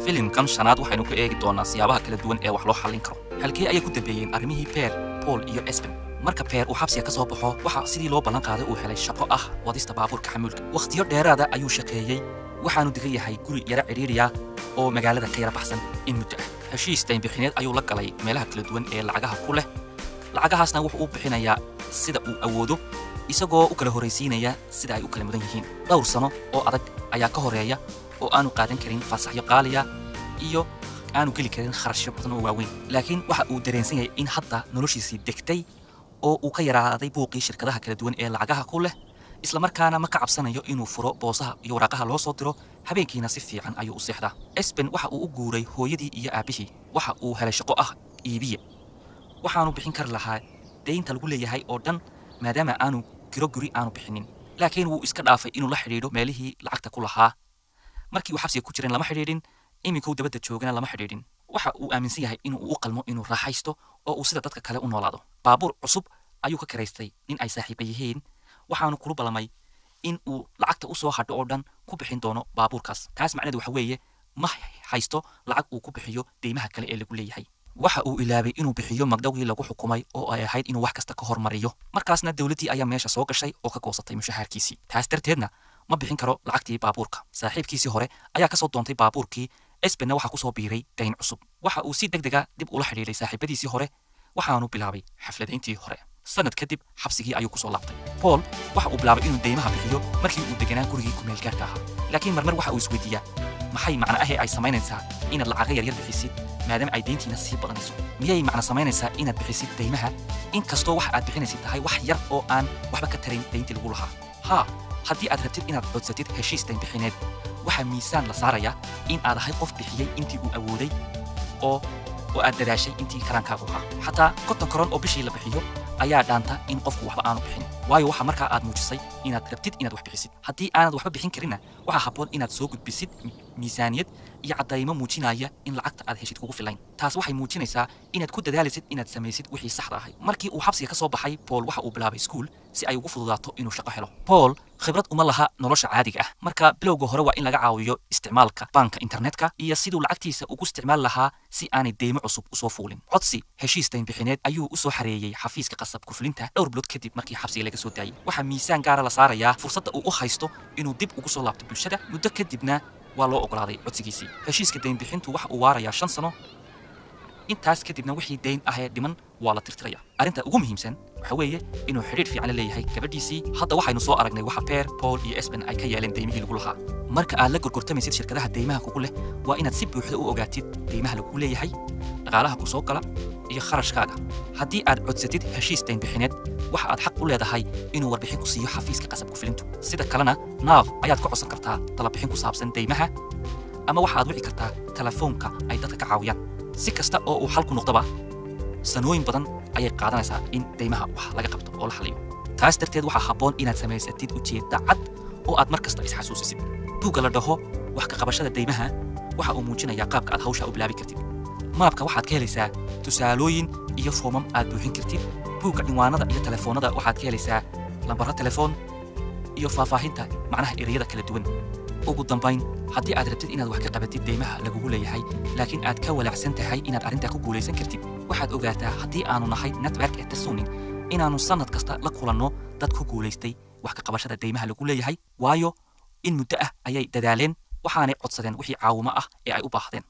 filimkan shanaad waxaynu ku eegi doonaa siyaabaha kala duwan ee wax loo xallin karo halkii ayay ku dambeeyeen arrimihii Peer, Paul iyo Espen marka Peer uu xabsiga ka soo baxo waxa sidii loo ballan qaaday uu helay shaqo ah wadista baabuurka xamuulka waqtiyo dheeraada ayuu shaqeeyay waxaanu degan yahay guri yara ciriiriya oo magaalada ka yara baxsan in muddo ah heshiis dayn bixineed ayuu la galay meelaha kala duwan ee lacagaha ku leh lacagahaasna wuxuu u bixinayaa sida uu awoodo isagoo u kala horeysiinaya sida ay u kala mudan yihiin dhowr sano oo adag ayaa ka horeeya oo aanu qaadan karin fasaxyo qaaliya iyo aanu geli karin kharashyo badan oo waaweyn laakiin waxa uu dareensan yahay in hadda noloshiisii degtay oo uu ka yaraaday buuqii shirkadaha kala duwan ee lacagaha ku leh isla markaana ma ka cabsanayo inuu furo boosaha iyo waraaqaha loo soo diro habeenkiina si fiican ayuu u seexdaa Espen waxa uu u guuray hooyadii iyo aabihii waxa uu helay shaqo ah iibiye waxaanu bixin kar lahaa deynta lagu leeyahay oo dhan maadaama aanu guri aanu bixinin laakiin wuu iska dhaafay inuu la xiriiro meelihii lacagta ku lahaa markii uu xabsiga ku jiray lama xiriirin iminkuu dabadda joogana lama xiriirin waxa uu aaminsan yahay inuu u qalmo inuu raaxaysto oo uu sida dadka kale u noolaado baabuur cusub ayuu ka karaystay in ay saaxiiba yihiin waxaanu kula ballamay in uu lacagta u soo hadho oo dhan ku bixin doono baabuurkaas taas macnaheedu waxa weeye ma haysto lacag uu ku bixiyo deymaha kale ee lagu leeyahay waxa uu ilaabay inuu bixiyo magdhowgii lagu xukumay oo ay ahayd inuu wax kasta ka hormariyo markaasna dawladdii ayaa meesha soo gashay oo ka goosatay mushaharkiisii taas darteedna ma bixin karo lacagtii baabuurka saaxiibkiisii hore ayaa ka soo doontay baabuurkii Espenna waxa ku soo biiray dayn cusub waxa uu si degdega dib ula xiriiray saaxiibadiisii hore waxaanu bilaabay xafladayntii hore sanad kadib xabsigii ayuu ku soo laabtay Paul waxa uu bilaabay inuu deymaha bixiyo markii uu deganaa gurigii ku meel gaarka ahaa laakiin marmar waxa uu isweydiiyaa maxay macna ah ay samaynaysaa inaad lacag yar bixisid maadaama ay deyntiina sii badanayso miyay macna samaynaysaa inaad bixisid deymaha inkastoo wax aad bixinaysid tahay wax yar oo aan waxba ka tarin deyntii lagu lahaa ha haddii aad rabtid inaad codsatid heshiis dayn bixineed waxa miisaan la saarayaa in aad ahay qof bixiyay intii uu awooday oo aad dadaashay intii karaankaagu ahaa xataa konton koron oo bishii la bixiyo ayaa dhaanta in qofku waxba aanu bixin waayo waxa markaa aad muujisay inaad rabtid inaad wax bixisid haddii aanad waxba bixin karinna waxa habboon inaad soo gudbisid miisaaniyad iyo caddaymo muujinaya in lacagta aad heshid kugu filayn taas waxay muujinaysaa inaad ku dadaalisid inaad samaysid wixii saxda ahay markii uu xabsiga ka soo baxay Paul waxa uu bilaabay iskuul si ay ugu fududaato inuu shaqo helo Paul khibrad uma laha nolosha caadiga ah marka bilowga hore waa in laga caawiyo isticmaalka banka internetka iyo siduu lacagtiisa ugu isticmaal lahaa si aanay deymo cusub u soo fuulin codsi heshiis dayn bixineed ayuu u soo xareeyay xafiiska qasab ku fulinta dhowr bilood kadib markii xabsiga laga soo daayay waxa miisaan gaar ah la saarayaa fursadda uu u haysto inuu dib ugu soo laabto bulshada muddo kadibna waa loo ogolaaday codsigiisii heshiiska dayn bixintu waxa uu waarayaa 5 sano intaas kadibna wixii dayn ah ee dhiman waa la tirtiraya arinta ugu muhiimsan waxa weeye inuu xiriir fiican leeyahay gabadhiisii hadda waxaynu soo aragnay waxa Peer, Paul iyo Espen ay ka yeeleen deymihii lagu lahaa marka aad la gorgortamaysid shirkadaha deymaha kugu leh waa inaad si buuxda u ogaatid deymaha lagu leeyahay dhaqaalaha ku soo gala iyo kharashkaaga haddii aad codsatid heshiis dayn bixineed waxa aad xaq u leedahay inuu warbixin ku siiyo xafiiska qasab ku filintu sida kalena NAV ayaad ku codsan kartaa talabixin ku saabsan deymaha ama waxa aad wici kartaa telefoonka ay dadka ka caawiyaan si kasta oo uu xalku noqdaba sanooyin badan ayay qaadanaysaa in deymaha wax laga qabto oo la xaliyo taas darteed waxa habboon inaad samaysatid ujeedda cad oo aad mar kasta isxasuusisid buugga la dhaho wax ka qabashada deymaha waxa uu muujinayaa qaabka aad hawsha u bilaabi kartid maabka waxaad ka helaysaa tusaalooyin iyo foomam aad buuxin kartid buugga cinwaanada iyo telefoonada waxaad ka helaysaa lambarro telefoon iyo faahfaahinta macnaha ereyada kala duwan ugu dambayn haddii aad rabtid inaad wax ka qabatid deymaha lagugu leeyahay laakiin aad ka walaacsan tahay inaad arrintaa ku guulaysan kartid waxaad ogaataa haddii aanu nahay network ee Tasuunin inaanu sanad kasta la kulanno dad ku guulaystay wax ka qabashada deymaha lagu leeyahay waayo in muddo ah ayay dadaaleen waxaanay codsadeen wixii caawimo ah ee ay u baahdeen